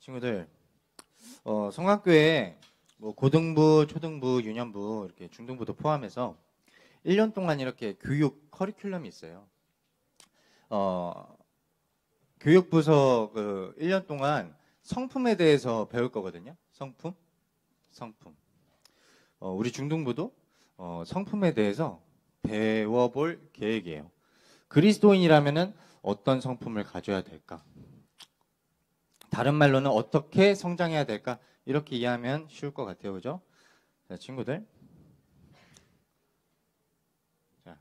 친구들, 성악교에 뭐 고등부, 초등부, 유년부, 이렇게 중등부도 포함해서 1년 동안 이렇게 교육 커리큘럼이 있어요. 교육부서 1년 동안 성품에 대해서 배울 거거든요. 성품. 우리 중등부도 성품에 대해서 배워볼 계획이에요. 그리스도인이라면은 어떤 성품을 가져야 될까? 다른 말로는 어떻게 성장해야 될까? 이렇게 이해하면 쉬울 것 같아요. 그죠? 자, 친구들. 자,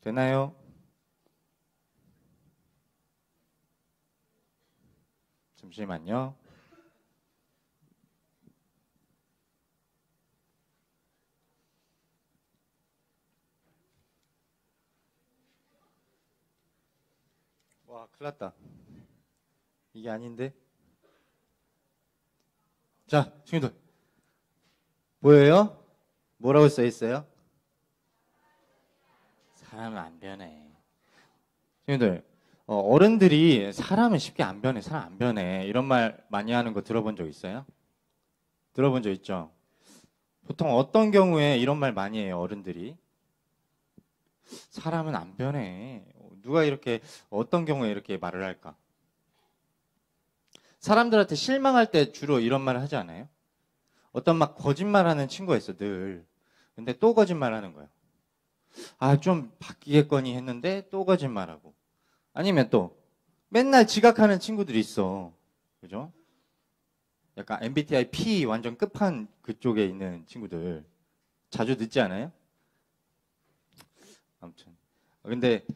되나요? 잠시만요. 와, 큰일 났다. 이게 아닌데. 자, 친구들. 보여요? 뭐라고 써 있어요? 사람은 안 변해. 친구들, 어른들이 사람은 쉽게 안 변해, 사람 안 변해. 이런 말 많이 하는 거 들어본 적 있어요? 들어본 적 있죠? 보통 어떤 경우에 이런 말 많이 해요, 어른들이? 사람은 안 변해. 누가 이렇게, 어떤 경우에 이렇게 말을 할까? 사람들한테 실망할 때 주로 이런 말을 하지 않아요? 어떤 막 거짓말하는 친구가 있어, 늘. 근데 또 거짓말하는 거야. 아, 좀 바뀌겠거니 했는데 또 거짓말하고. 아니면 또 맨날 지각하는 친구들이 있어. 그죠? 약간 MBTI P 완전 끝판 그쪽에 있는 친구들. 자주 늦지 않아요? 아무튼. 근데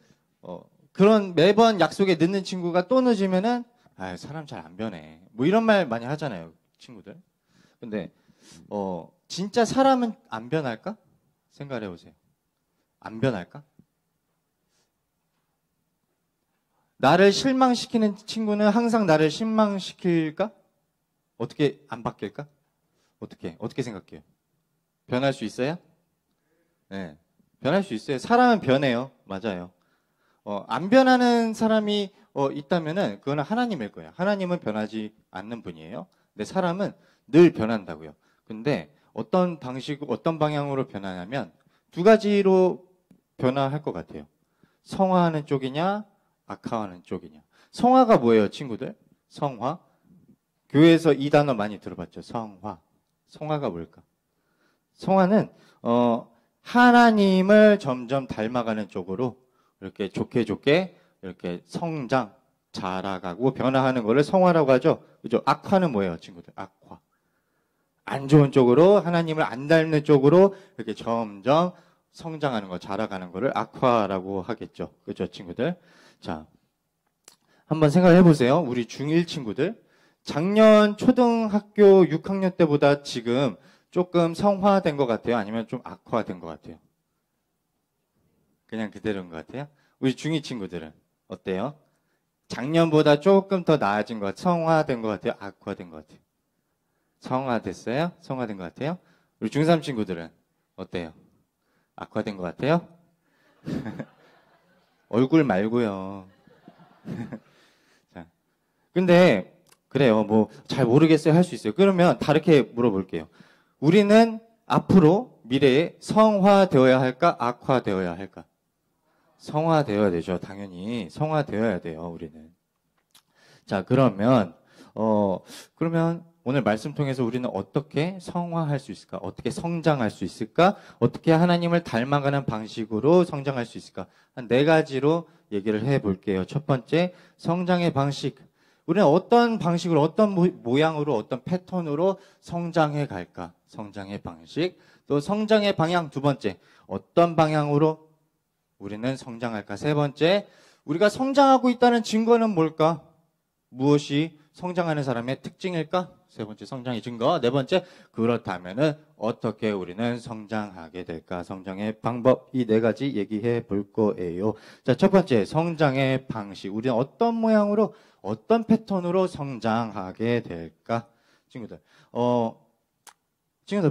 그런 매번 약속에 늦는 친구가 또 늦으면은 아, 사람 잘 안 변해. 뭐 이런 말 많이 하잖아요, 친구들. 근데 진짜 사람은 안 변할까? 생각해 보세요. 안 변할까? 나를 실망시키는 친구는 항상 나를 실망시킬까? 어떻게 안 바뀔까? 어떻게 생각해요? 변할 수 있어요? 네. 변할 수 있어요. 사람은 변해요. 맞아요. 안 변하는 사람이 있다면은 그거는 하나님일 거예요. 하나님은 변하지 않는 분이에요. 근데 사람은 늘 변한다고요. 근데 어떤 방식, 어떤 방향으로 변하냐면 두 가지로 변화할 것 같아요. 성화하는 쪽이냐, 악화하는 쪽이냐. 성화가 뭐예요, 친구들? 성화? 교회에서 이 단어 많이 들어봤죠. 성화. 성화가 뭘까? 성화는 하나님을 점점 닮아가는 쪽으로 이렇게 좋게 이렇게 성장, 자라가고 변화하는 거를 성화라고 하죠. 그죠? 악화는 뭐예요, 친구들? 악화. 안 좋은 쪽으로 하나님을 안 닮는 쪽으로 이렇게 점점 성장하는 거, 자라가는 거를 악화라고 하겠죠. 그죠, 친구들? 자, 한번 생각해 보세요. 우리 중1 친구들. 작년 초등학교 6학년 때보다 지금 조금 성화된 것 같아요? 아니면 좀 악화된 것 같아요? 그냥 그대로인 것 같아요? 우리 중2 친구들은 어때요? 작년보다 조금 더 나아진 것 같아요? 성화된 것 같아요? 악화된 것 같아요? 성화됐어요? 성화된 것 같아요? 우리 중3 친구들은 어때요? 악화된 것 같아요? 얼굴 말고요. 자, 근데 그래요. 뭐 잘 모르겠어요. 할 수 있어요. 그러면 다르게 물어볼게요. 우리는 앞으로 미래에 성화되어야 할까? 악화되어야 할까? 성화되어야 되죠. 당연히 성화되어야 돼요. 우리는. 자, 그러면 오늘 말씀 통해서 우리는 어떻게 성화할 수 있을까? 어떻게 성장할 수 있을까? 어떻게 하나님을 닮아가는 방식으로 성장할 수 있을까? 한 4가지로 얘기를 해 볼게요. 첫 번째, 성장의 방식. 우리는 어떤 방식으로, 어떤 모양으로, 어떤 패턴으로 성장해 갈까? 성장의 방식. 또 성장의 방향. 두 번째, 어떤 방향으로 우리는 성장할까? 세 번째, 우리가 성장하고 있다는 증거는 뭘까? 무엇이 성장하는 사람의 특징일까? 세 번째, 성장의 증거. 네 번째, 그렇다면은 어떻게 우리는 성장하게 될까? 성장의 방법. 이 4가지 얘기해 볼 거예요. 자, 첫 번째, 성장의 방식. 우리는 어떤 모양으로, 어떤 패턴으로 성장하게 될까? 친구들,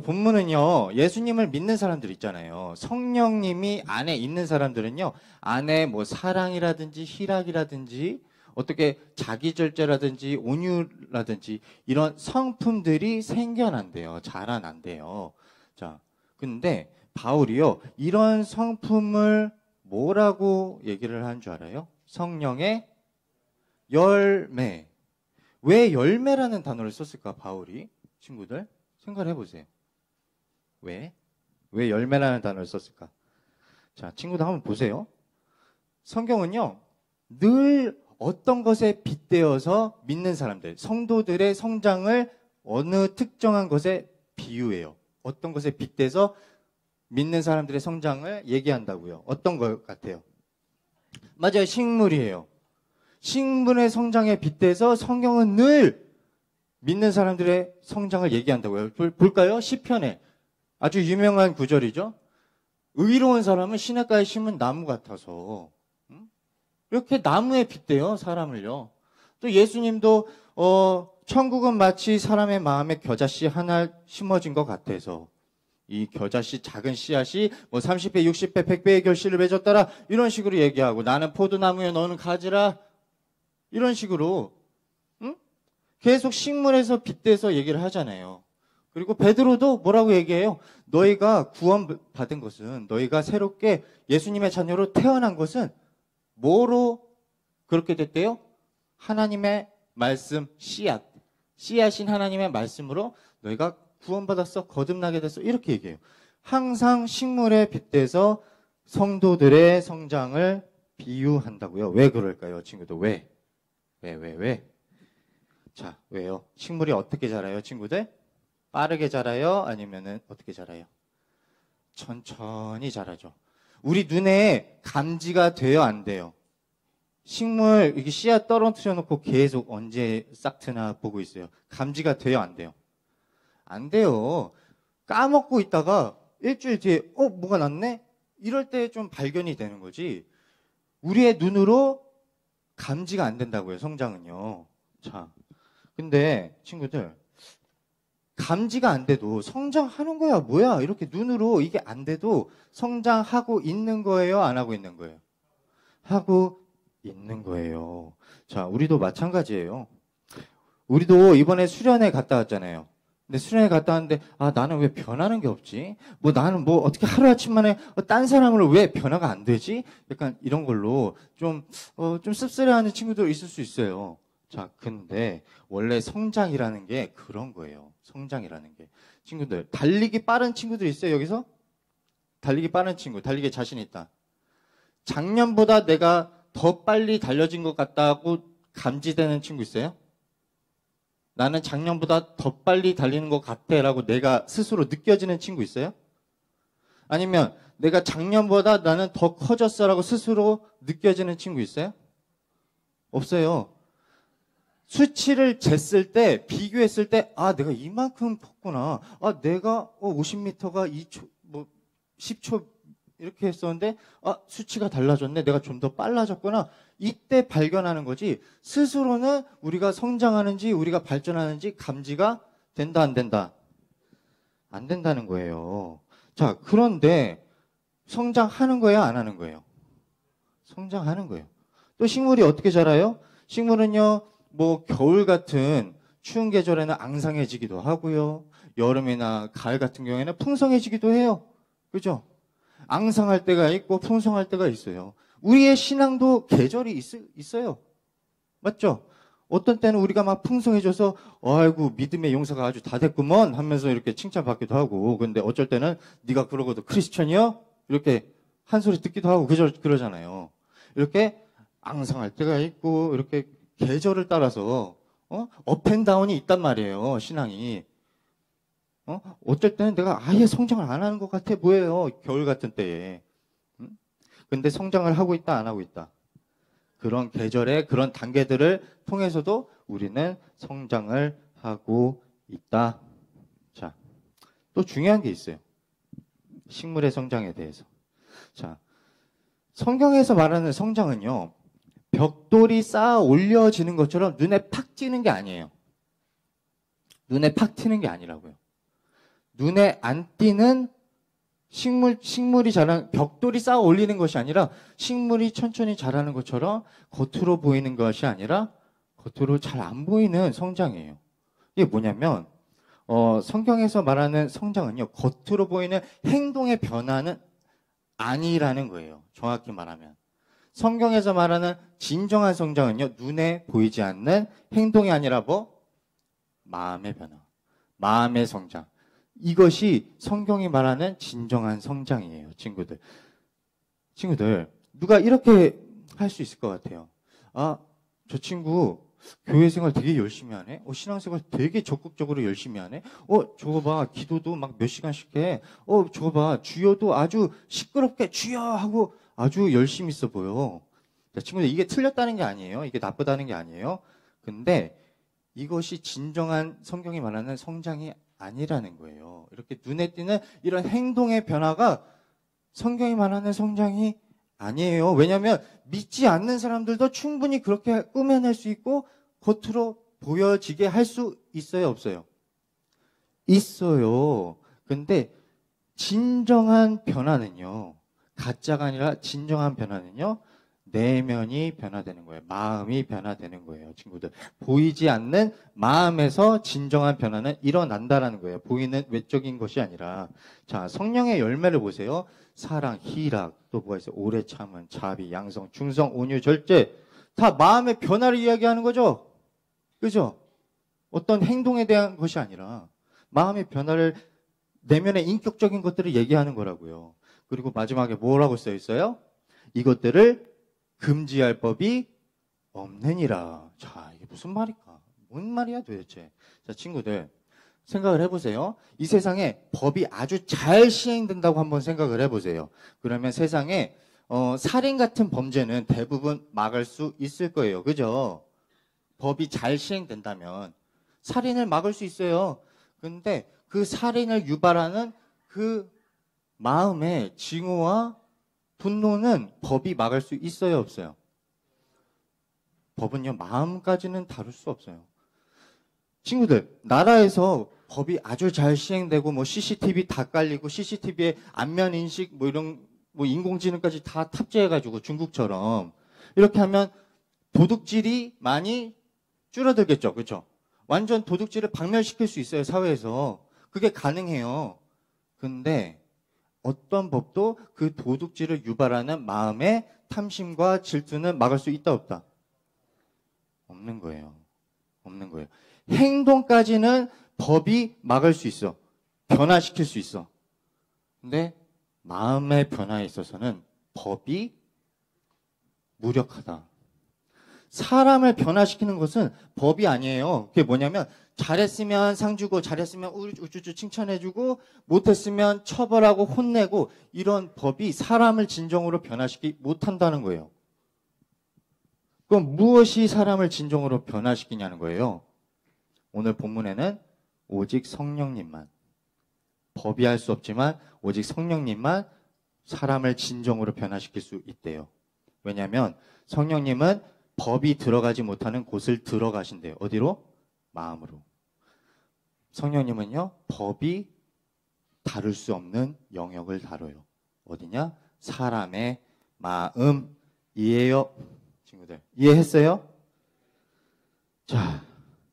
본문은요, 예수님을 믿는 사람들 있잖아요. 성령님이 안에 있는 사람들은요, 안에 뭐 사랑이라든지 희락이라든지 어떻게 자기절제라든지 온유라든지 이런 성품들이 생겨난대요. 자라난대요. 자, 근데 바울이요, 이런 성품을 뭐라고 얘기를 한 줄 알아요? 성령의 열매. 왜 열매라는 단어를 썼을까, 바울이? 친구들, 생각을 해보세요. 왜 열매라는 단어를 썼을까? 자, 친구들 한번 보세요. 성경은요, 늘 어떤 것에 빗대어서 믿는 사람들, 성도들의 성장을 어느 특정한 것에 비유해요. 어떤 것에 빗대서 믿는 사람들의 성장을 얘기한다고요. 어떤 것 같아요? 맞아요. 식물이에요. 식물의 성장에 빗대서 성경은 늘 믿는 사람들의 성장을 얘기한다고요. 볼까요? 시편에 아주 유명한 구절이죠. 의로운 사람은 시냇가에 심은 나무 같아서, 이렇게 나무에 빗대요, 사람을요. 또 예수님도 천국은 마치 사람의 마음에 겨자씨 하나 심어진 것 같아서, 이 겨자씨 작은 씨앗이 뭐 30배, 60배, 100배의 결실을 맺었더라, 이런 식으로 얘기하고, 나는 포도나무에 너는 가지라, 이런 식으로 계속 식물에서 빗대서 얘기를 하잖아요. 그리고 베드로도 뭐라고 얘기해요? 너희가 구원받은 것은, 너희가 새롭게 예수님의 자녀로 태어난 것은 뭐로 그렇게 됐대요? 하나님의 말씀, 씨앗인 하나님의 말씀으로 너희가 구원받았어, 거듭나게 됐어, 이렇게 얘기해요. 항상 식물에 빗대서 성도들의 성장을 비유한다고요. 왜 그럴까요, 친구들? 왜? 자, 왜요? 식물이 어떻게 자라요, 친구들? 빠르게 자라요? 아니면은 어떻게 자라요? 천천히 자라죠. 우리 눈에 감지가 돼요, 안 돼요? 식물, 이게 씨앗 떨어뜨려 놓고 계속 언제 싹트나 보고 있어요. 감지가 돼요, 안 돼요? 안 돼요. 까먹고 있다가 일주일 뒤에, 뭐가 났네? 이럴 때 좀 발견이 되는 거지. 우리의 눈으로 감지가 안 된다고요, 성장은요. 자, 근데 친구들, 감지가 안 돼도 성장하는 거야, 뭐야? 이렇게 눈으로 이게 안 돼도 성장하고 있는 거예요, 안 하고 있는 거예요? 하고 있는 거예요. 자, 우리도 마찬가지예요. 우리도 이번에 수련회 갔다 왔잖아요. 근데 수련회 갔다 왔는데, 나는 왜 변하는 게 없지? 나는 어떻게 하루아침 만에 딴 사람으로 왜 변화가 안 되지? 약간 이런 걸로 좀 씁쓸해하는 친구들 있을 수 있어요. 자, 근데 원래 성장이라는 게 그런 거예요. 성장이라는 게. 친구들, 달리기 빠른 친구들 있어요, 여기서? 달리기 빠른 친구, 달리기 자신 있다. 작년보다 내가 더 빨리 달려진 것 같다고 감지되는 친구 있어요? 나는 작년보다 더 빨리 달리는 것 같아 라고 내가 스스로 느껴지는 친구 있어요? 아니면 내가 작년보다 나는 더 커졌어 라고 스스로 느껴지는 친구 있어요? 없어요. 수치를 쟀을 때, 비교했을 때, 내가 이만큼 컸구나. 내가 50m가 2초, 10초 이렇게 했었는데, 수치가 달라졌네. 내가 좀 더 빨라졌구나. 이때 발견하는 거지. 스스로는 우리가 성장하는지, 우리가 발전하는지 감지가 된다, 안 된다? 안 된다는 거예요. 자, 그런데 성장하는 거예요, 안 하는 거예요? 성장하는 거예요. 또 식물이 어떻게 자라요? 식물은요, 겨울 같은 추운 계절에는 앙상해지기도 하고요. 여름이나 가을 같은 경우에는 풍성해지기도 해요. 그죠? 앙상할 때가 있고 풍성할 때가 있어요. 우리의 신앙도 계절이 있어요. 맞죠? 어떤 때는 우리가 막 풍성해져서 아이고 믿음의 용사가 아주 다 됐구먼 하면서 이렇게 칭찬받기도 하고, 근데 어쩔 때는 네가 그러고도 크리스천이요? 이렇게 한 소리 듣기도 하고 그러잖아요. 이렇게 앙상할 때가 있고 이렇게 계절을 따라서 업앤다운이 있단 말이에요, 신앙이. 어쩔 때는 내가 아예 성장을 안 하는 것 같아 보여요, 겨울 같은 때에. 근데 성장을 하고 있다, 안 하고 있다? 그런 계절의 그런 단계들을 통해서도 우리는 성장을 하고 있다. 자, 또 중요한 게 있어요. 식물의 성장에 대해서. 자, 성경에서 말하는 성장은요, 벽돌이 쌓아 올려지는 것처럼 눈에 팍 띄는 게 아니에요. 눈에 팍 띄는 게 아니라고요. 눈에 안 띄는 식물이 벽돌이 쌓아 올리는 것이 아니라 식물이 천천히 자라는 것처럼 겉으로 보이는 것이 아니라 겉으로 잘 안 보이는 성장이에요. 이게 뭐냐면, 성경에서 말하는 성장은요, 겉으로 보이는 행동의 변화는 아니라는 거예요. 정확히 말하면. 성경에서 말하는 진정한 성장은요, 눈에 보이지 않는 행동이 아니라 뭐? 마음의 변화. 마음의 성장. 이것이 성경이 말하는 진정한 성장이에요, 친구들. 친구들, 누가 이렇게 할 수 있을 것 같아요. 아, 저 친구 교회 생활 되게 열심히 하네? 신앙생활 되게 적극적으로 열심히 하네? 저거 봐, 기도도 막 몇 시간씩 해. 저거 봐, 주여도 아주 시끄럽게 주여 하고 아주 열심히 있어 보여. 자, 친구들, 이게 틀렸다는 게 아니에요. 이게 나쁘다는 게 아니에요. 근데 이것이 진정한 성경이 말하는 성장이 아니라는 거예요. 이렇게 눈에 띄는 이런 행동의 변화가 성경이 말하는 성장이 아니에요. 왜냐하면 믿지 않는 사람들도 충분히 그렇게 꾸며낼 수 있고 겉으로 보여지게 할 수 있어요, 없어요? 있어요. 근데 진정한 변화는요, 가짜가 아니라 진정한 변화는요, 내면이 변화되는 거예요. 마음이 변화되는 거예요, 친구들. 보이지 않는 마음에서 진정한 변화는 일어난다라는 거예요. 보이는 외적인 것이 아니라. 자, 성령의 열매를 보세요. 사랑, 희락, 또 뭐가 있어요? 오래 참은, 자비, 양성, 충성, 온유, 절제. 다 마음의 변화를 이야기하는 거죠. 그죠? 어떤 행동에 대한 것이 아니라 마음의 변화를, 내면의 인격적인 것들을 얘기하는 거라고요. 그리고 마지막에 뭐라고 써 있어요? 이것들을 금지할 법이 없느니라. 자, 이게 무슨 말일까? 뭔 말이야 도대체? 자, 친구들, 생각을 해보세요. 이 세상에 법이 아주 잘 시행된다고 한번 생각을 해보세요. 그러면 세상에 살인 같은 범죄는 대부분 막을 수 있을 거예요. 그죠? 법이 잘 시행된다면 살인을 막을 수 있어요. 근데 그 살인을 유발하는 그 마음의 징후와 분노는 법이 막을 수 있어요, 없어요? 법은요, 마음까지는 다룰 수 없어요. 친구들, 나라에서 법이 아주 잘 시행되고, 뭐 CCTV 다 깔리고, CCTV에 안면 인식, 뭐 이런, 뭐 인공지능까지 다 탑재해가지고, 중국처럼. 이렇게 하면 도둑질이 많이 줄어들겠죠, 그렇죠? 완전 도둑질을 박멸시킬 수 있어요, 사회에서. 그게 가능해요. 근데 어떤 법도 그 도둑질을 유발하는 마음의 탐심과 질투는 막을 수 있다, 없다? 없는 거예요. 없는 거예요. 행동까지는 법이 막을 수 있어. 변화시킬 수 있어. 근데 마음의 변화에 있어서는 법이 무력하다. 사람을 변화시키는 것은 법이 아니에요. 그게 뭐냐면 잘했으면 상 주고 잘했으면 우쭈쭈 칭찬해주고 못했으면 처벌하고 혼내고 이런 법이 사람을 진정으로 변화시키지 못한다는 거예요. 그럼 무엇이 사람을 진정으로 변화시키냐는 거예요. 오늘 본문에는 오직 성령님만, 법이 할 수 없지만 오직 성령님만 사람을 진정으로 변화시킬 수 있대요. 왜냐하면 성령님은 법이 들어가지 못하는 곳을 들어가신대요. 어디로? 마음으로. 성령님은요, 법이 다룰 수 없는 영역을 다뤄요. 어디냐? 사람의 마음이에요. 친구들, 이해했어요? 자,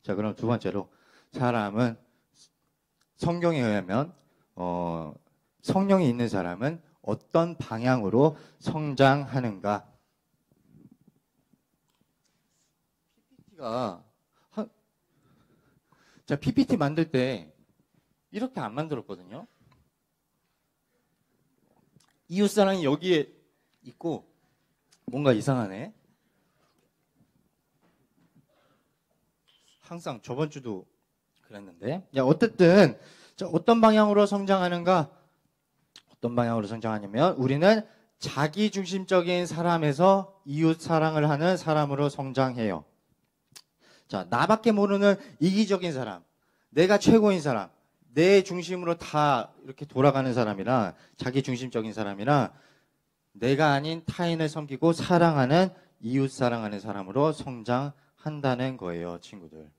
그럼 두 번째로, 사람은 성경에 의하면, 성령이 있는 사람은 어떤 방향으로 성장하는가? PPT 만들 때 이렇게 안 만들었거든요. 이웃사랑이 여기에 있고 뭔가 이상하네. 항상 저번 주도 그랬는데. 어쨌든 어떤 방향으로 성장하는가? 어떤 방향으로 성장하냐면 우리는 자기중심적인 사람에서 이웃 사랑을 하는 사람으로 성장해요. 자, 나밖에 모르는 이기적인 사람, 내가 최고인 사람, 내 중심으로 다 이렇게 돌아가는 사람이라, 자기 중심적인 사람이라, 내가 아닌 타인을 섬기고 사랑하는, 이웃 사랑하는 사람으로 성장한다는 거예요, 친구들.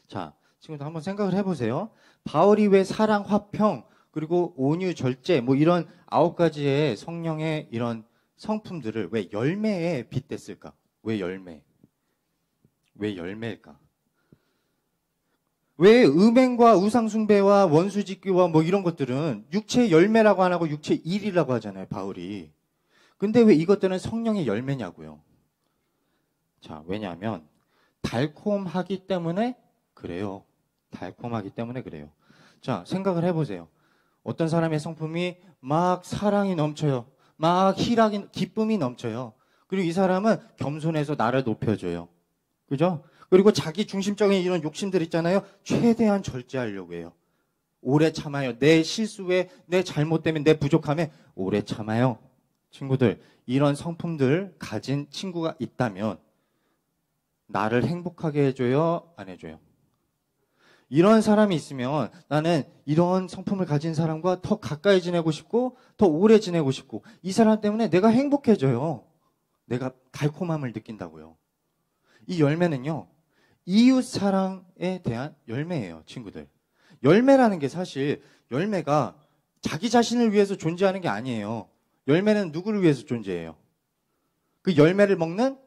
자, 친구들 한번 생각을 해보세요. 바울이 왜 사랑, 화평, 그리고 온유, 절제, 뭐 이런 9가지의 성령의 이런 성품들을 왜 열매에 빗댔을까? 왜 열매? 왜 열매일까? 왜 음행과 우상숭배와 원수짓기와 뭐 이런 것들은 육체의 열매라고 안 하고 육체의 일이라고 하잖아요, 바울이. 근데 왜 이것들은 성령의 열매냐고요? 자, 왜냐하면 달콤하기 때문에 그래요. 달콤하기 때문에 그래요. 자, 생각을 해보세요. 어떤 사람의 성품이 막 사랑이 넘쳐요. 막 희락이, 기쁨이 넘쳐요. 그리고 이 사람은 겸손해서 나를 높여줘요. 그죠? 그리고 자기 중심적인 이런 욕심들 있잖아요. 최대한 절제하려고 해요. 오래 참아요. 내 실수에, 내 잘못되면, 내 부족함에 오래 참아요. 친구들, 이런 성품들 가진 친구가 있다면 나를 행복하게 해줘요? 안 해줘요? 이런 사람이 있으면 나는 이런 성품을 가진 사람과 더 가까이 지내고 싶고 더 오래 지내고 싶고 이 사람 때문에 내가 행복해져요. 내가 달콤함을 느낀다고요. 이 열매는요. 이웃 사랑에 대한 열매예요, 친구들. 열매라는 게 사실 열매가 자기 자신을 위해서 존재하는 게 아니에요. 열매는 누구를 위해서 존재해요? 그 열매를 먹는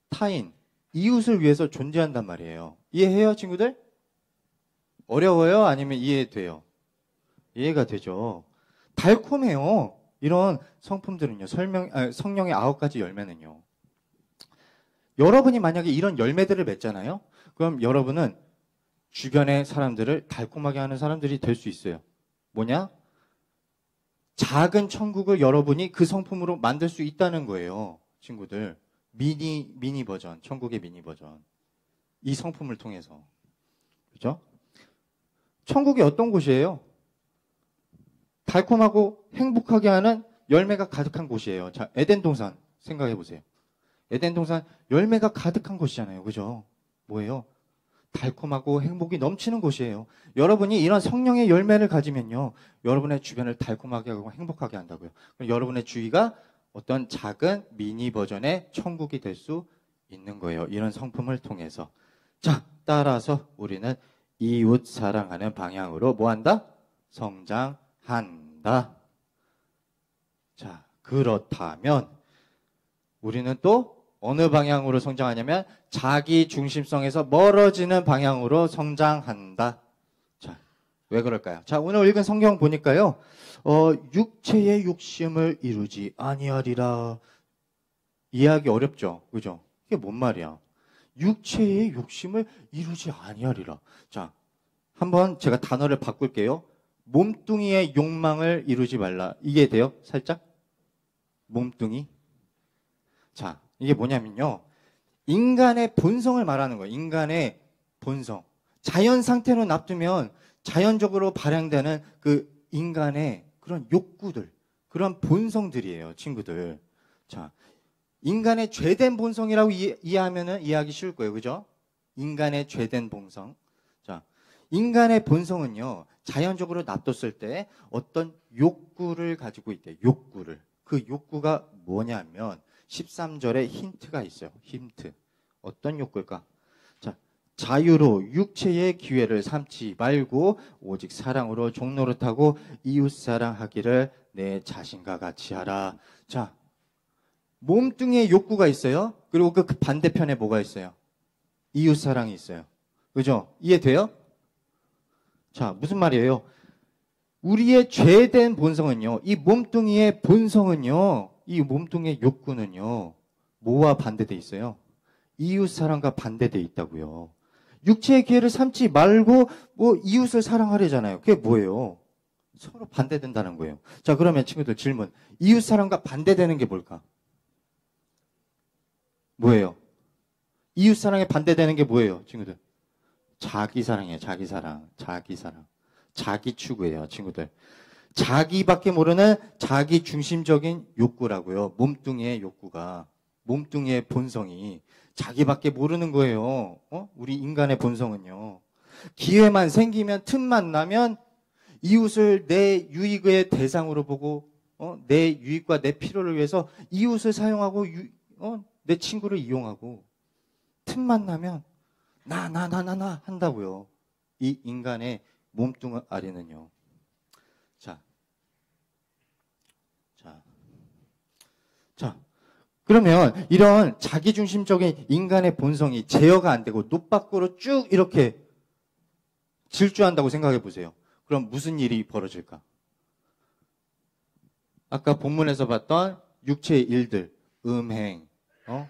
타인, 이웃을 위해서 존재한단 말이에요. 이해해요, 친구들? 어려워요? 아니면 이해돼요? 이해가 되죠. 달콤해요. 이런 성품들은요. 성령의 9가지 열매는요. 여러분이 만약에 이런 열매들을 맺잖아요. 그럼 여러분은 주변의 사람들을 달콤하게 하는 사람들이 될 수 있어요. 뭐냐? 작은 천국을 여러분이 그 성품으로 만들 수 있다는 거예요. 친구들. 미니 버전, 천국의 미니 버전. 이 성품을 통해서. 그죠? 천국이 어떤 곳이에요? 달콤하고 행복하게 하는 열매가 가득한 곳이에요. 자, 에덴 동산 생각해 보세요. 에덴 동산 열매가 가득한 곳이잖아요. 그죠? 뭐예요? 달콤하고 행복이 넘치는 곳이에요. 여러분이 이런 성령의 열매를 가지면요. 여러분의 주변을 달콤하게 하고 행복하게 한다고요. 그럼 여러분의 주위가 어떤 작은 미니 버전의 천국이 될 수 있는 거예요. 이런 성품을 통해서. 자, 따라서 우리는 이웃 사랑하는 방향으로 뭐 한다? 성장한다. 자, 그렇다면 우리는 또 어느 방향으로 성장하냐면 자기 중심성에서 멀어지는 방향으로 성장한다. 자, 왜 그럴까요? 자, 오늘 읽은 성경 보니까요. 육체의 욕심을 이루지 아니하리라. 이해하기 어렵죠? 그죠? 이게 뭔 말이야? 육체의 욕심을 이루지 아니하리라. 자, 한번 제가 단어를 바꿀게요. 몸뚱이의 욕망을 이루지 말라. 이게 돼요? 살짝? 몸뚱이? 자, 이게 뭐냐면요. 인간의 본성을 말하는 거예요. 인간의 본성. 자연 상태로 놔두면 자연적으로 발현되는 그 인간의 그런 욕구들, 그런 본성들이에요, 친구들. 자, 인간의 죄된 본성이라고 이해하면은 이해하기 쉬울 거예요. 그죠? 인간의 죄된 본성. 자, 인간의 본성은요, 자연적으로 놔뒀을 때 어떤 욕구를 가지고 있대요. 욕구를. 그 욕구가 뭐냐면 13절에 힌트가 있어요. 힌트. 어떤 욕구일까? 자, 자유로 육체의 기회를 삼지 말고 오직 사랑으로 종노릇하고 이웃사랑하기를 내 자신과 같이 하라. 자, 몸뚱이에 욕구가 있어요. 그리고 그 반대편에 뭐가 있어요? 이웃사랑이 있어요. 그죠? 이해돼요? 자, 무슨 말이에요? 우리의 죄된 본성은요, 이 몸뚱이의 본성은요, 이 몸뚱이의 욕구는요, 뭐와 반대돼 있어요? 이웃사랑과 반대돼 있다고요. 육체의 기회를 삼지 말고 뭐 이웃을 사랑하려잖아요. 그게 뭐예요? 서로 반대된다는 거예요. 자, 그러면 친구들 질문. 이웃사랑과 반대되는 게 뭘까? 뭐예요? 이웃사랑에 반대되는 게 뭐예요, 친구들? 자기사랑이에요. 자기사랑. 자기사랑. 자기 추구예요, 친구들. 자기밖에 모르는 자기 중심적인 욕구라고요. 몸뚱이의 욕구가. 몸뚱이의 본성이 자기밖에 모르는 거예요. 우리 인간의 본성은요. 기회만 생기면, 틈만 나면 이웃을 내 유익의 대상으로 보고 내 유익과 내 필요를 위해서 이웃을 사용하고 내 친구를 이용하고 틈만 나면 나 한다고요. 이 인간의 몸뚱아리는요. 자, 그러면 이런 자기중심적인 인간의 본성이 제어가 안 되고 높 밖으로 쭉 이렇게 질주한다고 생각해 보세요. 그럼 무슨 일이 벌어질까? 아까 본문에서 봤던 육체의 일들, 음행,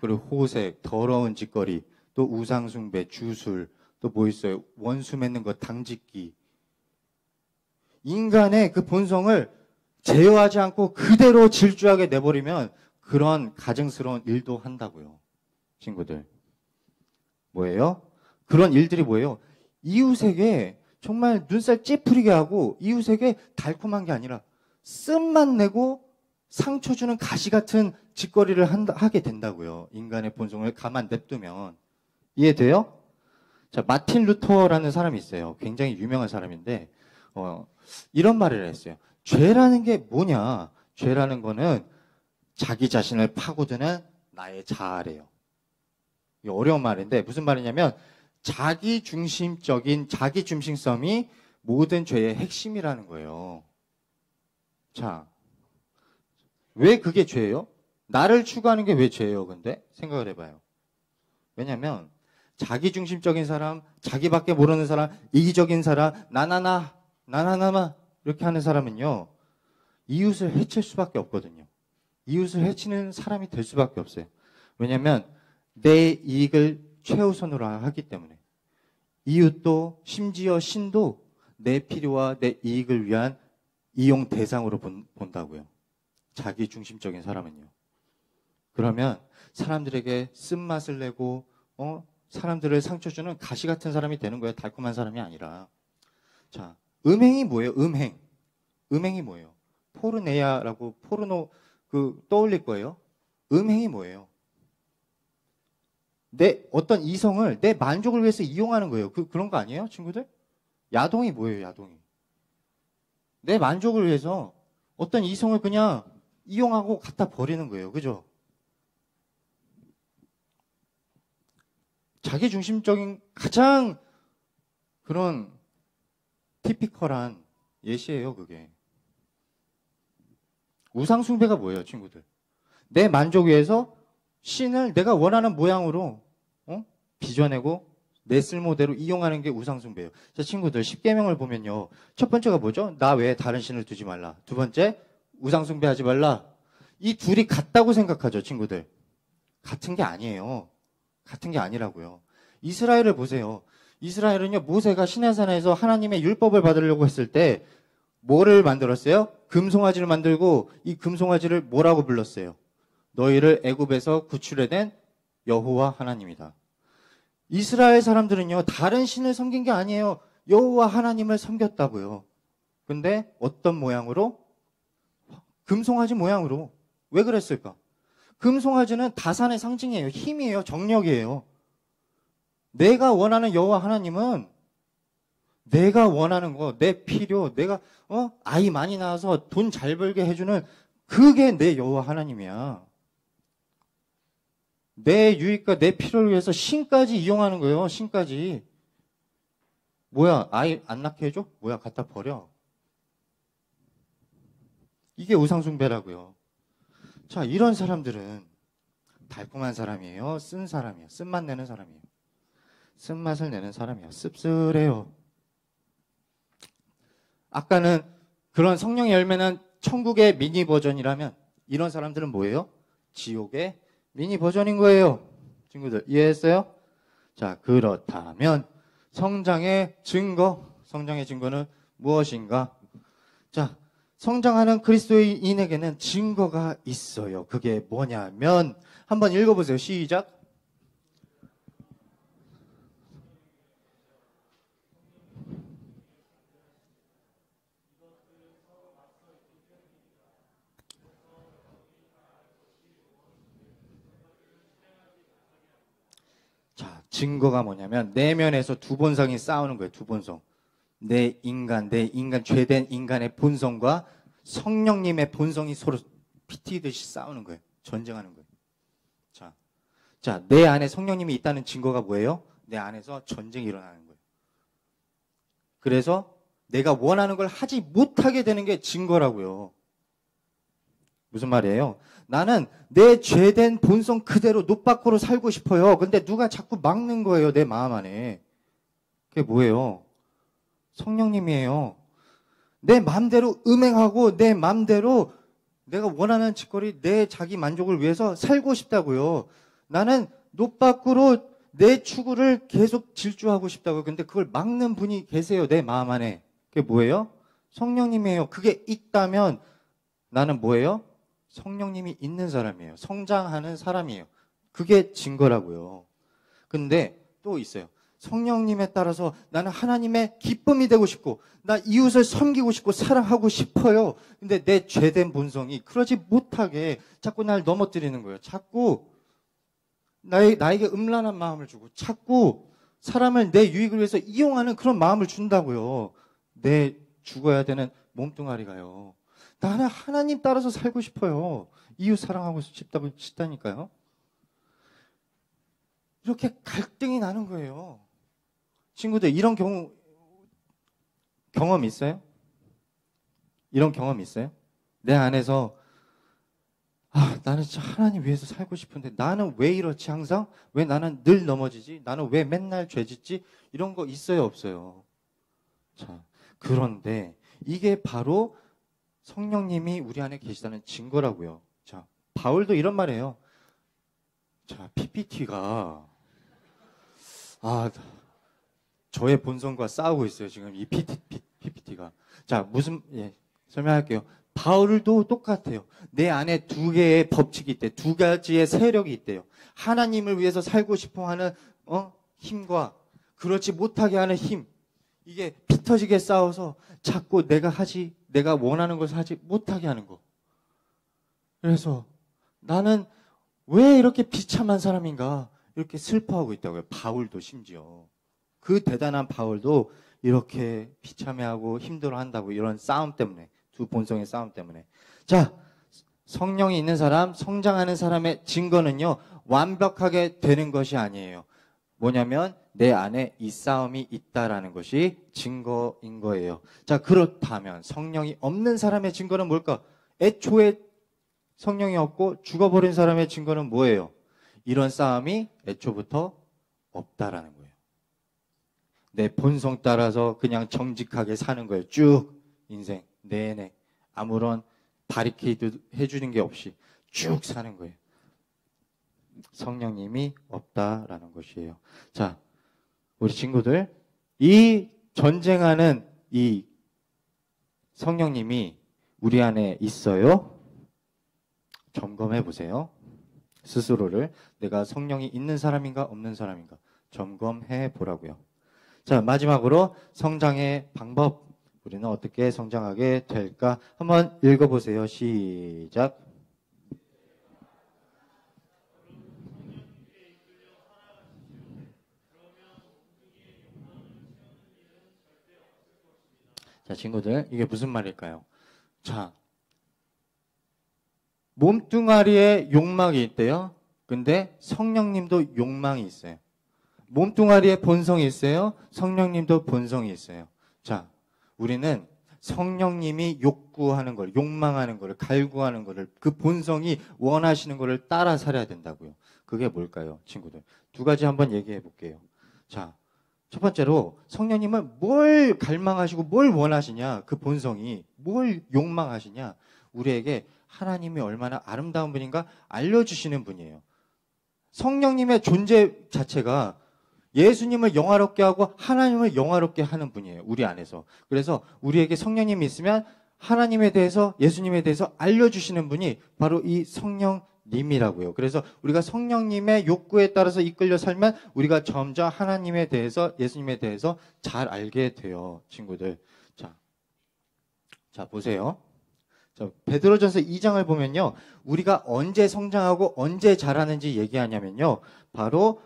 그리고 호색, 더러운 짓거리, 또 우상숭배, 주술, 또 뭐 있어요? 원수 맺는 것, 당짓기. 인간의 그 본성을 제어하지 않고 그대로 질주하게 내버리면 그런 가증스러운 일도 한다고요. 친구들. 뭐예요? 그런 일들이 뭐예요? 이웃에게 정말 눈살 찌푸리게 하고 이웃에게 달콤한 게 아니라 쓴맛 내고 상처 주는 가시 같은 짓거리를 하게 된다고요. 인간의 본성을 가만 냅두면. 이해돼요? 자, 마틴 루터라는 사람이 있어요. 굉장히 유명한 사람인데 이런 말을 했어요. 죄라는 게 뭐냐? 죄라는 거는 자기 자신을 파고드는 나의 자아래요. 이게 어려운 말인데 무슨 말이냐면 자기 중심성이 모든 죄의 핵심이라는 거예요. 자, 왜 그게 죄예요? 나를 추구하는 게 왜 죄예요? 근데 생각을 해봐요. 왜냐면 자기 중심적인 사람, 자기밖에 모르는 사람, 이기적인 사람, 나나나마 이렇게 하는 사람은요. 이웃을 해칠 수밖에 없거든요. 이웃을 해치는 사람이 될 수밖에 없어요. 왜냐면 내 이익을 최우선으로 하기 때문에. 이웃도 심지어 신도 내 필요와 내 이익을 위한 이용 대상으로 본다고요. 자기 중심적인 사람은요. 그러면 사람들에게 쓴맛을 내고 사람들을 상처 주는 가시 같은 사람이 되는 거예요. 달콤한 사람이 아니라. 자, 음행이 뭐예요? 음행이 뭐예요? 포르네야라고 포르노 떠올릴 거예요. 음행이 뭐예요? 내 어떤 이성을 내 만족을 위해서 이용하는 거예요. 그런 거 아니에요, 친구들? 야동이 뭐예요, 야동이? 내 만족을 위해서 어떤 이성을 그냥 이용하고 갖다 버리는 거예요. 그죠? 자기중심적인 가장 그런 티피컬한 예시예요, 그게. 우상숭배가 뭐예요, 친구들? 내 만족 위해서 신을 내가 원하는 모양으로 빚어내고 내 쓸모대로 이용하는 게 우상숭배예요. 자, 친구들, 십계명을 보면요. 첫 번째가 뭐죠? 나 외에 다른 신을 두지 말라. 두 번째, 우상숭배하지 말라. 이 둘이 같다고 생각하죠, 친구들. 같은 게 아니에요. 같은 게 아니라고요. 이스라엘을 보세요. 이스라엘은요, 모세가 시내산에서 하나님의 율법을 받으려고 했을 때 뭐를 만들었어요? 금송아지를 만들고 이 금송아지를 뭐라고 불렀어요? 너희를 애굽에서 구출해낸 여호와 하나님이다. 이스라엘 사람들은요, 다른 신을 섬긴 게 아니에요. 여호와 하나님을 섬겼다고요. 근데 어떤 모양으로? 금송아지 모양으로. 왜 그랬을까? 금송아지는 다산의 상징이에요. 힘이에요. 정력이에요. 내가 원하는 여호와 하나님은 내가 원하는 거, 내 필요, 내가 아이 많이 낳아서 돈 잘 벌게 해주는 그게 내 여호와 하나님이야. 내 유익과 내 필요를 위해서 신까지 이용하는 거예요. 신까지. 뭐야, 아이 안 낳게 해줘? 뭐야, 갖다 버려. 이게 우상숭배라고요. 자, 이런 사람들은 달콤한 사람이에요? 쓴 사람이에요? 쓴맛 내는 사람이에요? 쓴맛을 내는 사람이에요. 씁쓸해요. 아까는 그런 성령의 열매는 천국의 미니 버전이라면 이런 사람들은 뭐예요? 지옥의 미니 버전인 거예요. 친구들 이해했어요? 자, 그렇다면 성장의 증거는 무엇인가? 자, 성장하는 그리스도인에게는 증거가 있어요. 그게 뭐냐면 한번 읽어보세요. 시작. 자, 증거가 뭐냐면 내면에서 두 본성이 싸우는 거예요. 두 본성. 내 인간, 죄된 인간의 본성과 성령님의 본성이 서로 피튀듯이 싸우는 거예요. 전쟁하는 거예요. 자, 내 안에 성령님이 있다는 증거가 뭐예요? 내 안에서 전쟁이 일어나는 거예요. 그래서 내가 원하는 걸 하지 못하게 되는 게 증거라고요. 무슨 말이에요? 나는 내 죄된 본성 그대로 노바꾸로 살고 싶어요. 근데 누가 자꾸 막는 거예요, 내 마음 안에. 그게 뭐예요? 성령님이에요. 내 마음대로 음행하고 내 마음대로 내가 원하는 짓거리, 내 자기 만족을 위해서 살고 싶다고요. 나는 노바꾸로 내 추구를 계속 질주하고 싶다고요. 근데 그걸 막는 분이 계세요, 내 마음 안에. 그게 뭐예요? 성령님이에요. 그게 있다면 나는 뭐예요? 성령님이 있는 사람이에요. 성장하는 사람이에요. 그게 증거라고요. 근데 또 있어요. 성령님에 따라서 나는 하나님의 기쁨이 되고 싶고 나 이웃을 섬기고 싶고 사랑하고 싶어요. 근데 내 죄된 본성이 그러지 못하게 자꾸 날 넘어뜨리는 거예요. 자꾸 나에게 음란한 마음을 주고 자꾸 사람을 내 유익을 위해서 이용하는 그런 마음을 준다고요. 내 죽어야 되는 몸뚱아리가요. 나는 하나님 따라서 살고 싶어요. 이웃 사랑하고 싶다니까요. 이렇게 갈등이 나는 거예요. 친구들, 이런 경험 있어요? 이런 경험 있어요? 내 안에서 나는 진짜 하나님 위해서 살고 싶은데 나는 왜 이렇지 항상? 왜 나는 늘 넘어지지? 나는 왜 맨날 죄 짓지? 이런 거 있어요, 없어요? 자, 그런데 이게 바로 성령님이 우리 안에 계시다는 증거라고요. 자, 바울도 이런 말이에요. 자, PPT가 저의 본성과 싸우고 있어요. 지금 이 PPT가. 자, 설명할게요. 바울도 똑같아요. 내 안에 두 개의 법칙이 있대. 두 가지의 세력이 있대요. 하나님을 위해서 살고 싶어 하는 힘과 그렇지 못하게 하는 힘. 이게 피 터지게 싸워서 자꾸 내가 원하는 것을 하지 못하게 하는 거. 그래서 나는 왜 이렇게 비참한 사람인가? 이렇게 슬퍼하고 있다고요. 바울도 심지어. 그 대단한 바울도 이렇게 비참해하고 힘들어한다고. 이런 싸움 때문에. 두 본성의 싸움 때문에. 자, 성령이 있는 사람, 성장하는 사람의 증거는요, 완벽하게 되는 것이 아니에요. 뭐냐면 내 안에 이 싸움이 있다라는 것이 증거인 거예요. 자, 그렇다면 성령이 없는 사람의 증거는 뭘까? 애초에 성령이 없고 죽어버린 사람의 증거는 뭐예요? 이런 싸움이 애초부터 없다라는 거예요. 내 본성 따라서 그냥 정직하게 사는 거예요. 쭉 인생 내내 아무런 바리케이드 해주는 게 없이 쭉 사는 거예요. 성령님이 없다라는 것이에요. 자, 우리 친구들, 이 전쟁하는 이 성령님이 우리 안에 있어요? 점검해 보세요. 스스로를. 내가 성령이 있는 사람인가 없는 사람인가 점검해 보라고요. 자, 마지막으로 성장의 방법. 우리는 어떻게 성장하게 될까? 한번 읽어보세요. 시작. 자, 친구들, 이게 무슨 말일까요? 자, 몸뚱아리에 욕망이 있대요. 근데 성령님도 욕망이 있어요. 몸뚱아리에 본성이 있어요. 성령님도 본성이 있어요. 자, 우리는 성령님이 욕구하는 걸, 욕망하는 걸, 갈구하는 걸, 그 본성이 원하시는 걸 따라 살아야 된다고요. 그게 뭘까요, 친구들? 두 가지 한번 얘기해 볼게요. 자, 첫 번째로 성령님을 뭘 갈망하시고 뭘 원하시냐, 그 본성이 뭘 욕망하시냐, 우리에게 하나님이 얼마나 아름다운 분인가 알려주시는 분이에요. 성령님의 존재 자체가 예수님을 영화롭게 하고 하나님을 영화롭게 하는 분이에요. 우리 안에서. 그래서 우리에게 성령님이 있으면 하나님에 대해서, 예수님에 대해서 알려주시는 분이 바로 이 성령님이라고요. 그래서 우리가 성령님의 욕구에 따라서 이끌려 살면 우리가 점점 하나님에 대해서, 예수님에 대해서 잘 알게 돼요. 친구들. 자, 보세요. 자, 베드로전서 2장을 보면요, 우리가 언제 성장하고 언제 자라는지 얘기하냐면요, 바로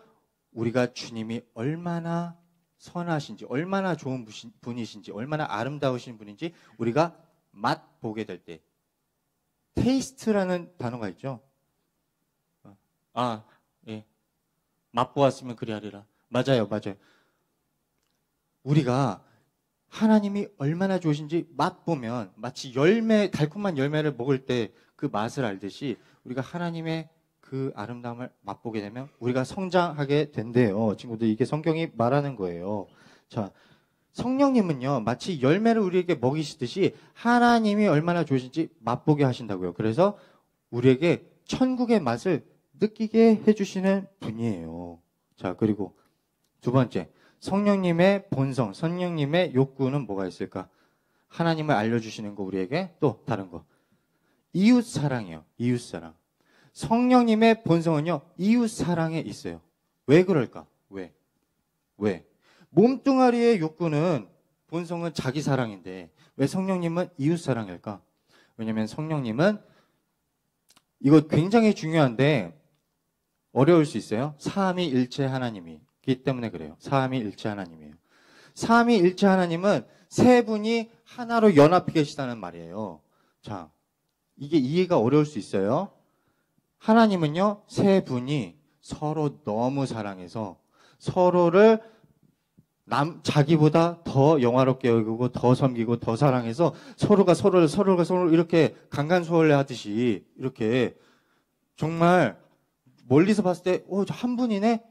우리가 주님이 얼마나 선하신지, 얼마나 좋은 분이신지, 얼마나 아름다우신 분인지 우리가 맛보게 될 때. 테이스트라는 단어가 있죠. 예. 맛보았으면 그리하리라. 맞아요. 우리가 하나님이 얼마나 좋으신지 맛보면 마치 열매, 달콤한 열매를 먹을 때 그 맛을 알듯이 우리가 하나님의 그 아름다움을 맛보게 되면 우리가 성장하게 된대요. 친구들, 이게 성경이 말하는 거예요. 자, 성령님은요, 마치 열매를 우리에게 먹이시듯이 하나님이 얼마나 좋으신지 맛보게 하신다고요. 그래서 우리에게 천국의 맛을 느끼게 해주시는 분이에요. 자, 그리고 두 번째, 성령님의 본성, 성령님의 욕구는 뭐가 있을까? 하나님을 알려주시는 거 우리에게. 또 다른 거, 이웃사랑이에요. 이웃사랑. 성령님의 본성은요, 이웃사랑에 있어요. 왜 그럴까? 왜? 몸뚱아리의 욕구는, 본성은 자기 사랑인데 왜 성령님은 이웃사랑일까? 왜냐하면 성령님은, 이거 굉장히 중요한데 어려울 수 있어요. 삼위일체 하나님이기 때문에 그래요. 삼위일체 하나님이에요. 삼위일체 하나님은 세 분이 하나로 연합해 계시다는 말이에요. 자, 이게 이해가 어려울 수 있어요. 하나님은요, 세 분이 서로 너무 사랑해서 서로를 자기보다 더 영화롭게 여기고 더 섬기고 더 사랑해서 서로가 서로를 이렇게 강간수월래 하듯이 이렇게 정말 멀리서 봤을 때 한 분이네?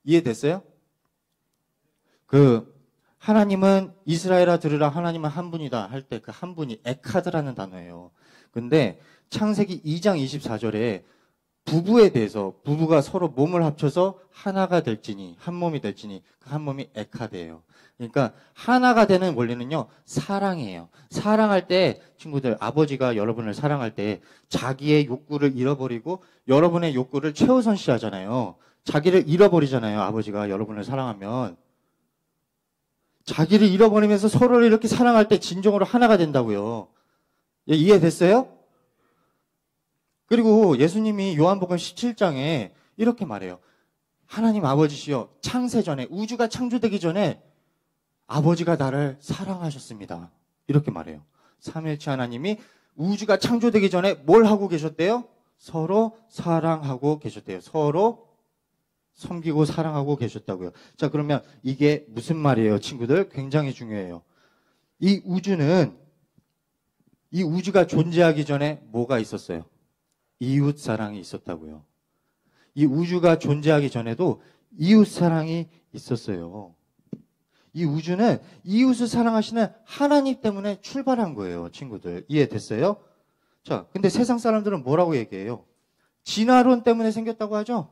이해됐어요? 하나님은 이스라엘아 들으라, 하나님은 한 분이다 할 때 그 한 분이 에카드라는 단어예요. 근데 창세기 2장 24절에 부부에 대해서, 부부가 서로 몸을 합쳐서 하나가 될지니, 한 몸이 될지니, 그 한 몸이 에카드예요. 그러니까 하나가 되는 원리는요, 사랑이에요. 사랑할 때, 친구들, 아버지가 여러분을 사랑할 때 자기의 욕구를 잃어버리고 여러분의 욕구를 최우선시 하잖아요. 자기를 잃어버리잖아요. 아버지가 여러분을 사랑하면. 자기를 잃어버리면서 서로를 이렇게 사랑할 때 진정으로 하나가 된다고요. 이해됐어요? 그리고 예수님이 요한복음 17장에 이렇게 말해요. 하나님 아버지시여, 창세전에, 우주가 창조되기 전에 아버지가 나를 사랑하셨습니다. 이렇게 말해요. 삼위일체 하나님이 우주가 창조되기 전에 뭘 하고 계셨대요? 서로 사랑하고 계셨대요. 서로 섬기고 사랑하고 계셨다고요. 자, 그러면 이게 무슨 말이에요, 친구들? 굉장히 중요해요. 이 우주가 존재하기 전에 뭐가 있었어요? 이웃 사랑이 있었다고요. 이 우주가 존재하기 전에도 이웃 사랑이 있었어요. 이 우주는 이웃을 사랑하시는 하나님 때문에 출발한 거예요, 친구들. 이해됐어요? 자, 근데 세상 사람들은 뭐라고 얘기해요? 진화론 때문에 생겼다고 하죠?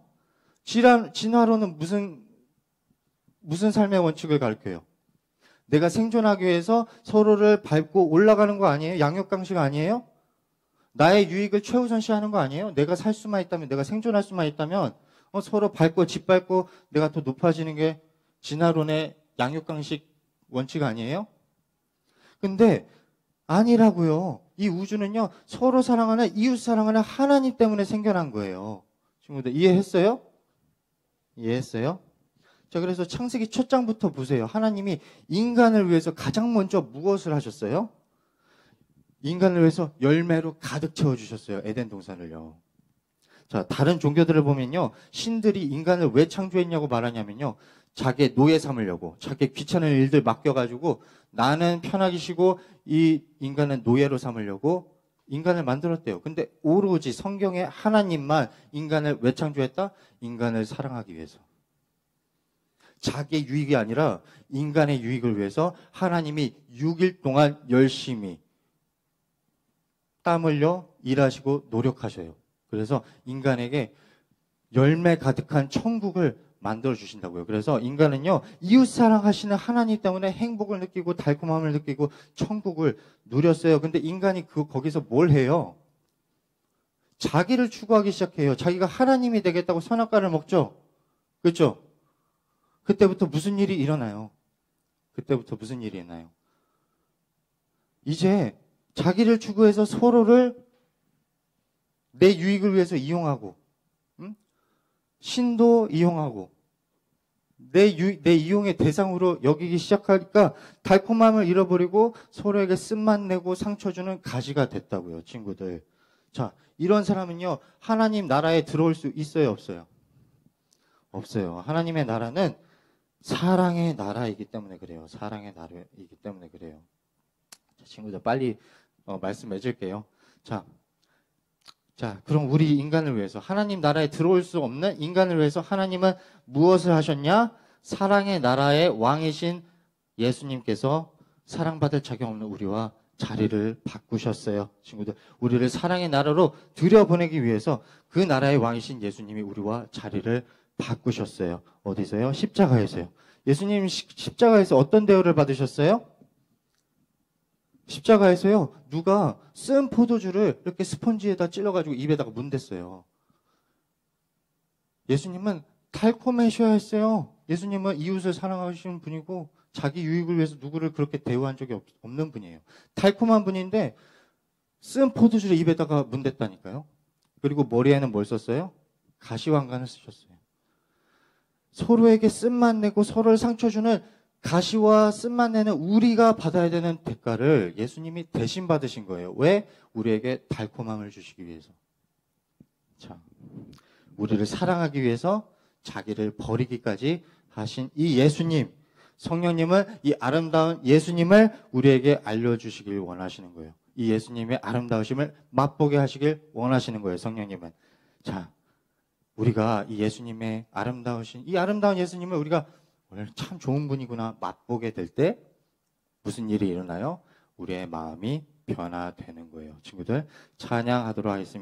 진화론은 무슨 삶의 원칙을 가르쳐요? 내가 생존하기 위해서 서로를 밟고 올라가는 거 아니에요? 양육강식 아니에요? 나의 유익을 최우선시하는 거 아니에요? 내가 살 수만 있다면, 내가 생존할 수만 있다면 서로 밟고 짓밟고 내가 더 높아지는 게 진화론의 양육강식 원칙 아니에요? 근데 아니라고요. 이 우주는요, 서로 사랑하는, 이웃 사랑하는 하나님 때문에 생겨난 거예요. 친구들, 이해했어요? 이해했어요? 자, 그래서 창세기 첫 장부터 보세요. 하나님이 인간을 위해서 가장 먼저 무엇을 하셨어요? 인간을 위해서 열매로 가득 채워주셨어요. 에덴 동산을요. 자, 다른 종교들을 보면요, 신들이 인간을 왜 창조했냐고 말하냐면요, 자기의 노예 삼으려고, 자기의 귀찮은 일들 맡겨가지고 나는 편하게 쉬고 이 인간은 노예로 삼으려고 인간을 만들었대요. 근데 오로지 성경에 하나님만 인간을 왜 창조했다? 인간을 사랑하기 위해서. 자기의 유익이 아니라 인간의 유익을 위해서 하나님이 6일 동안 열심히 땀 흘려 일하시고 노력하셔요. 그래서 인간에게 열매 가득한 천국을 만들어 주신다고요. 그래서 인간은요, 이웃 사랑하시는 하나님 때문에 행복을 느끼고 달콤함을 느끼고 천국을 누렸어요. 근데 인간이 거기서 뭘 해요? 자기를 추구하기 시작해요. 자기가 하나님이 되겠다고 선악과를 먹죠. 그렇죠? 그때부터 무슨 일이 일어나요? 이제 자기를 추구해서 서로를 내 유익을 위해서 이용하고, 신도 이용하고, 내 이용의 대상으로 여기기 시작하니까 달콤함을 잃어버리고 서로에게 쓴맛 내고 상처 주는 가시가 됐다고요, 친구들. 자, 이런 사람은요, 하나님 나라에 들어올 수 있어요, 없어요? 없어요. 하나님의 나라는 사랑의 나라이기 때문에 그래요. 사랑의 나라이기 때문에 그래요. 자, 친구들 빨리 말씀 맺을게요. 자, 그럼 우리 인간을 위해서 하나님 나라에 들어올 수 없는 인간을 위해서 하나님은 무엇을 하셨냐? 사랑의 나라의 왕이신 예수님께서 사랑받을 자격 없는 우리와 자리를 바꾸셨어요. 친구들, 우리를 사랑의 나라로 들여보내기 위해서 그 나라의 왕이신 예수님이 우리와 자리를 바꾸셨어요. 어디서요? 십자가에서요. 예수님 십자가에서 어떤 대우를 받으셨어요? 십자가에서요, 누가 쓴 포도주를 이렇게 스펀지에다 찔러가지고 입에다가 문댔어요. 예수님은 달콤하셔야 했어요. 예수님은 이웃을 사랑하시는 분이고 자기 유익을 위해서 누구를 그렇게 대우한 적이 없는 분이에요. 달콤한 분인데 쓴 포도주를 입에다가 문댔다니까요. 그리고 머리에는 뭘 썼어요? 가시왕관을 쓰셨어요. 서로에게 쓴맛 내고 서로를 상처 주는 가시와 쓴맛 내는 우리가 받아야 되는 대가를 예수님이 대신 받으신 거예요. 왜? 우리에게 달콤함을 주시기 위해서. 자, 우리를 사랑하기 위해서 자기를 버리기까지 하신 이 예수님, 성령님은 이 아름다운 예수님을 우리에게 알려주시길 원하시는 거예요. 이 예수님의 아름다우심을 맛보게 하시길 원하시는 거예요, 성령님은. 자, 우리가 이 예수님의 아름다우신, 이 아름다운 예수님을 우리가 오늘 참 좋은 분이구나 맛보게 될 때 무슨 일이 일어나요? 우리의 마음이 변화되는 거예요. 친구들, 찬양하도록 하겠습니다.